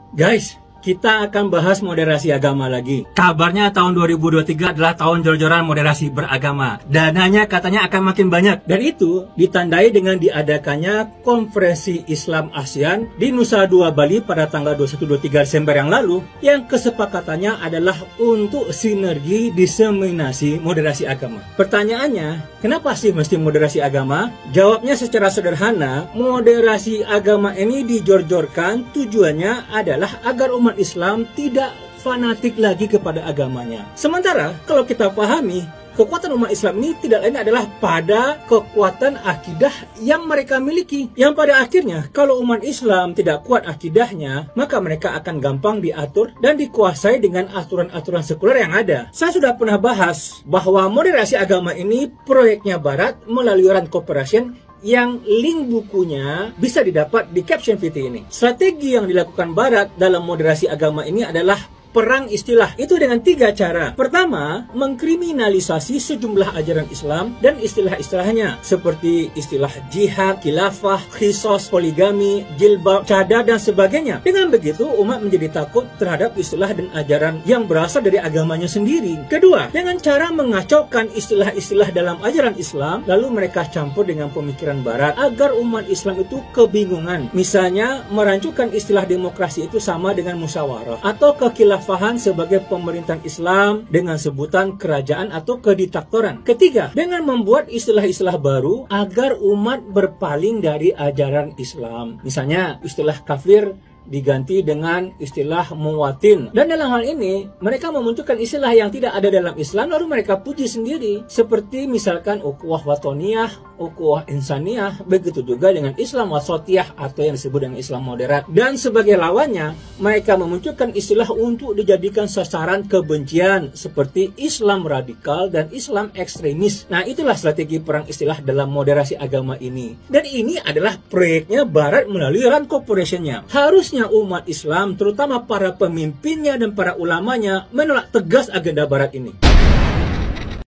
Guys, kita akan bahas moderasi agama lagi. Kabarnya tahun 2023 adalah tahun jor-joran moderasi beragama. Dananya katanya akan makin banyak. Dan itu ditandai dengan diadakannya Konferensi Islam ASEAN di Nusa Dua Bali pada tanggal 21-23 Desember yang lalu, yang kesepakatannya adalah untuk sinergi diseminasi moderasi agama. Pertanyaannya, kenapa sih mesti moderasi agama? Jawabnya secara sederhana, moderasi agama ini dijor-jorkan tujuannya adalah agar umat Islam tidak fanatik lagi kepada agamanya. Sementara kalau kita pahami, kekuatan umat Islam ini tidak lain adalah pada kekuatan akidah yang mereka miliki. Yang pada akhirnya, kalau umat Islam tidak kuat akidahnya, maka mereka akan gampang diatur dan dikuasai dengan aturan-aturan sekuler yang ada. Saya sudah pernah bahas bahwa moderasi agama ini proyeknya Barat melalui Rand Corporation, yang link bukunya bisa didapat di caption video ini. Strategi yang dilakukan Barat dalam moderasi agama ini adalah perang istilah. Itu dengan 3 cara. Pertama, mengkriminalisasi sejumlah ajaran Islam dan istilah-istilahnya, seperti istilah jihad, khilafah, khisos, poligami, jilbab, cadar, dan sebagainya. Dengan begitu, umat menjadi takut terhadap istilah dan ajaran yang berasal dari agamanya sendiri. Kedua, dengan cara mengacaukan istilah-istilah dalam ajaran Islam, lalu mereka campur dengan pemikiran Barat agar umat Islam itu kebingungan. Misalnya, merancukan istilah demokrasi itu sama dengan musyawarah, atau kekhilafahan sebagai pemerintahan Islam dengan sebutan kerajaan atau kediktatoran. Ketiga, dengan membuat istilah-istilah baru agar umat berpaling dari ajaran Islam. Misalnya, istilah kafir diganti dengan istilah muwatin. Dan dalam hal ini, mereka memunculkan istilah yang tidak ada dalam Islam, lalu mereka puji sendiri. Seperti misalkan ukhuwah watoniyah, ukhuwah insaniyah, begitu juga dengan Islam wasatiyah atau yang disebut dengan Islam moderat. Dan sebagai lawannya, mereka memunculkan istilah untuk dijadikan sasaran kebencian, seperti Islam radikal dan Islam ekstremis. Nah, itulah strategi perang istilah dalam moderasi agama ini. Dan ini adalah proyeknya Barat melalui Rand Corporation-nya. Harusnya umat Islam, terutama para pemimpinnya dan para ulamanya, menolak tegas agenda Barat ini.